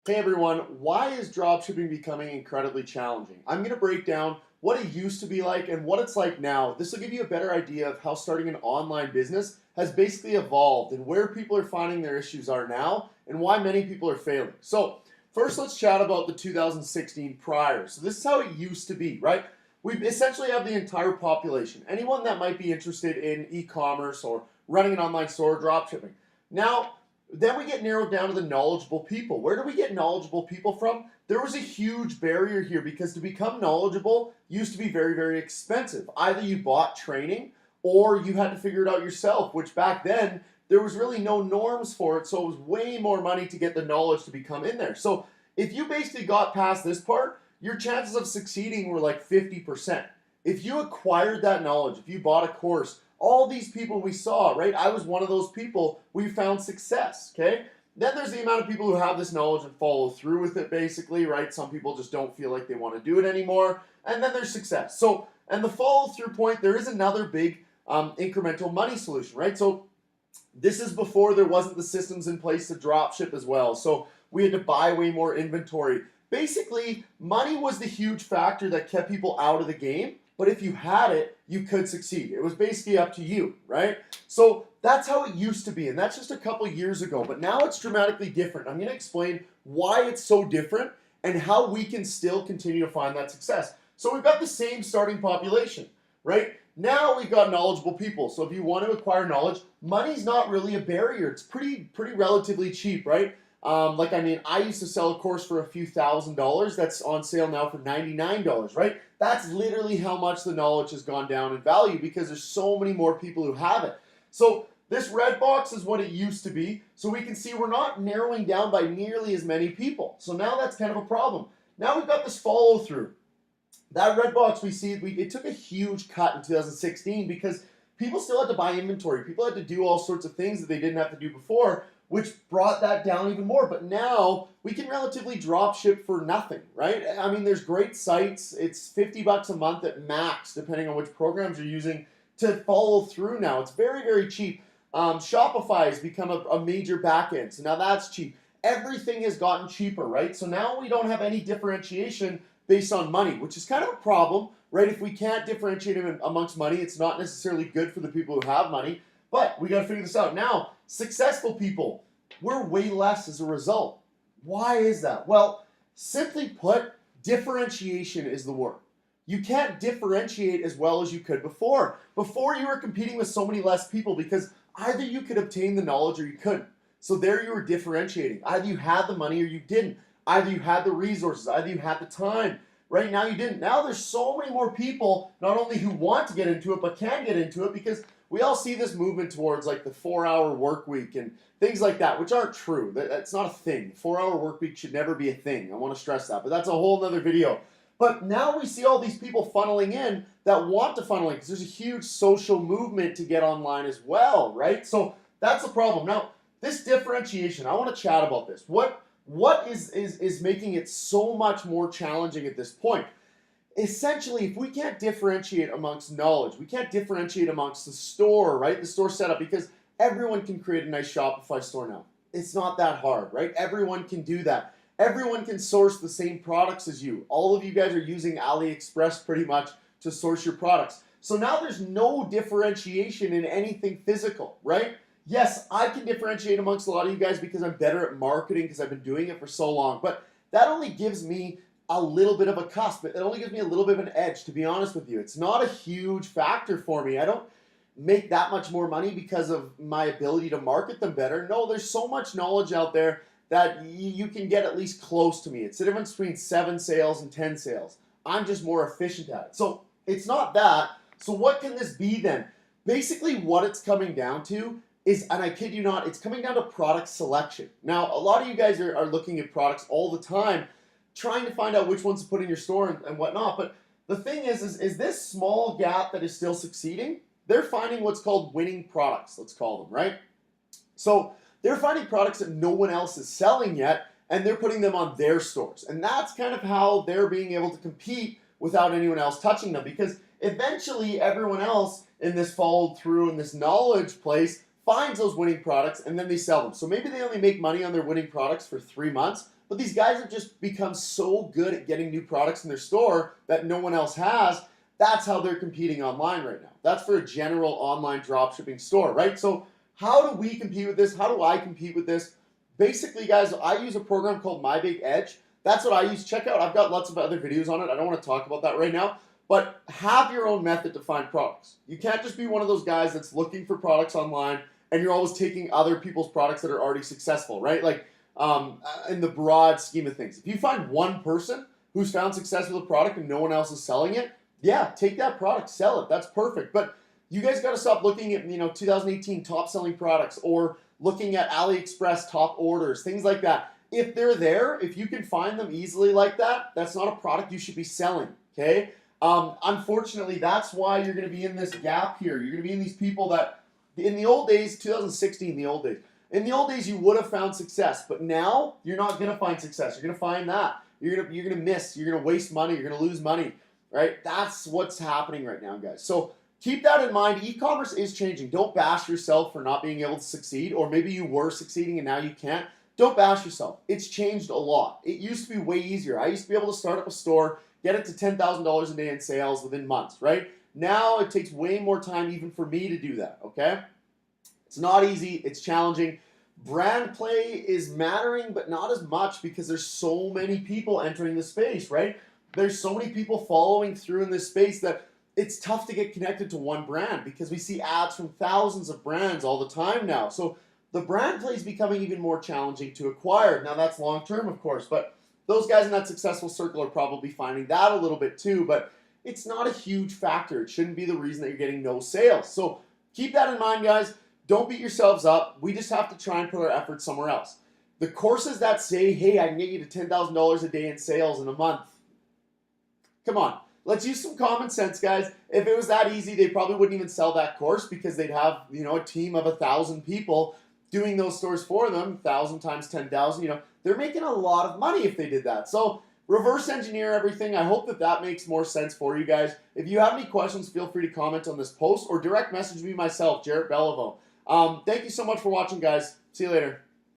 Hey everyone, why is dropshipping becoming incredibly challenging? I'm going to break down what it used to be like and what it's like now. This will give you a better idea of how starting an online business has basically evolved and where people are finding their issues are now and why many people are failing. So, first let's chat about the 2016 prior. So, this is how it used to be, right? We essentially have the entire population, anyone that might be interested in e-commerce or running an online store or dropshipping. Now, then we get narrowed down to the knowledgeable people. Where do we get knowledgeable people from? There was a huge barrier here because to become knowledgeable used to be very, very expensive. Either you bought training or you had to figure it out yourself, which back then there was really no norms for it. So it was way more money to get the knowledge to become in there. So if you basically got past this part, your chances of succeeding were like 50%. If you acquired that knowledge, if you bought a course, all these people we saw, right? I was one of those people. We found success, okay? Then there's the amount of people who have this knowledge and follow through with it, basically, right? Some people just don't feel like they want to do it anymore. And then there's success. So, and the follow through point, there is another big incremental money solution, right? So this is before there wasn't the systems in place to drop ship as well. So we had to buy way more inventory. Basically, money was the huge factor that kept people out of the game. But if you had it, you could succeed. It was basically up to you, right? So that's how it used to be, and that's just a couple years ago. But now it's dramatically different. I'm going to explain why it's so different and how we can still continue to find that success. So we've got the same starting population, right? Now we've got knowledgeable people. So if you want to acquire knowledge, money's not really a barrier. It's pretty relatively cheap, right? I used to sell a course for a few $1,000s. That's on sale now for $99, right? That's literally how much the knowledge has gone down in value because there's so many more people who have it. So this red box is what it used to be. So we can see we're not narrowing down by nearly as many people. So now that's kind of a problem. Now we've got this follow through. That red box we see, it took a huge cut in 2016 because people still had to buy inventory. People had to do all sorts of things that they didn't have to do before, which brought that down even more. But now we can relatively drop ship for nothing, right? I mean, there's great sites. It's $50 a month at max, depending on which programs you're using to follow through now. It's very, very cheap. Shopify has become a major backend, so now that's cheap. Everything has gotten cheaper, right? So now we don't have any differentiation based on money, which is kind of a problem, right? If we can't differentiate them amongst money, it's not necessarily good for the people who have money. But we got to figure this out. Now, successful people, we're way less as a result. Why is that? Well, simply put, differentiation is the word. You can't differentiate as well as you could before. Before you were competing with so many less people because either you could obtain the knowledge or you couldn't. So there you were differentiating. Either you had the money or you didn't. Either you had the resources, either you had the time. Right now you didn't. Now there's so many more people, not only who want to get into it, but can get into it because we all see this movement towards like the 4-hour work week and things like that, which aren't true. That's not a thing. 4-hour work week should never be a thing. I want to stress that, but that's a whole nother video. But now we see all these people funneling in that want to funnel in because there's a huge social movement to get online as well, right? So that's the problem. Now, this differentiation, I want to chat about this. What is making it so much more challenging at this point? Essentially, if we can't differentiate amongst knowledge, we can't differentiate amongst the store, right? The store setup, because everyone can create a nice Shopify store now. It's not that hard, right? Everyone can do that. Everyone can source the same products as you. All of you guys are using AliExpress pretty much to source your products. So now there's no differentiation in anything physical, right? Yes, I can differentiate amongst a lot of you guys because I'm better at marketing because I've been doing it for so long, but that only gives me a little bit of a cusp. It only gives me a little bit of an edge, to be honest with you. It's not a huge factor for me. I don't make that much more money because of my ability to market them better. No, there's so much knowledge out there that you can get at least close to me. It's the difference between 7 sales and 10 sales. I'm just more efficient at it. So it's not that. So what can this be then? Basically what it's coming down to is, and I kid you not, it's coming down to product selection. Now, a lot of you guys are looking at products all the time, trying to find out which ones to put in your store and whatnot. But the thing is this small gap that is still succeeding, they're finding what's called winning products, let's call them, right? So they're finding products that no one else is selling yet, and they're putting them on their stores. And that's kind of how they're being able to compete without anyone else touching them, because eventually everyone else in this followed through in this knowledge place finds those winning products and then they sell them. So maybe they only make money on their winning products for 3 months, But these guys have just become so good at getting new products in their store that no one else has. That's how they're competing online right now. That's for a general online dropshipping store, right? So how do we compete with this? How do I compete with this? Basically, guys, I use a program called My Big Edge. That's what I use. Check out, I've got lots of other videos on it. I don't want to talk about that right now. But have your own method to find products. You can't just be one of those guys that's looking for products online and you're always taking other people's products that are already successful, right? Like in the broad scheme of things. If you find one person who's found success with a product and no one else is selling it, yeah, take that product, sell it. That's perfect. But you guys got to stop looking at 2018 top selling products or looking at AliExpress top orders, things like that. If they're there, if you can find them easily like that, that's not a product you should be selling, okay? Unfortunately, that's why you're going to be in this gap here. You're going to be in these people that, in the old days, 2016, in the old days, you would have found success, but now you're not going to find success. You're going to find that. You're going to miss. You're going to waste money. You're going to lose money, right? That's what's happening right now, guys. So keep that in mind. E-commerce is changing. Don't bash yourself for not being able to succeed, or maybe you were succeeding and now you can't. Don't bash yourself. It's changed a lot. It used to be way easier. I used to be able to start up a store, get it to $10,000 a day in sales within months, right? Now it takes way more time even for me to do that, okay? It's not easy. It's challenging. Brand play is mattering, but not as much because there's so many people entering the space, right? There's so many people following through in this space that it's tough to get connected to one brand because we see ads from thousands of brands all the time now. So the brand play is becoming even more challenging to acquire. Now that's long term, of course, but those guys in that successful circle are probably finding that a little bit too, but it's not a huge factor. It shouldn't be the reason that you're getting no sales. So keep that in mind, guys. Don't beat yourselves up. We just have to try and put our efforts somewhere else. The courses that say, hey, I can get you to $10,000 a day in sales in a month. Come on. Let's use some common sense, guys. If it was that easy, they probably wouldn't even sell that course because they'd have, a team of 1,000 people doing those stores for them. 1,000 times 10,000, they're making a lot of money if they did that. So reverse engineer everything. I hope that makes more sense for you guys. If you have any questions, feel free to comment on this post or direct message me myself, Jarrett Belliveau. Thank you so much for watching, guys. See you later.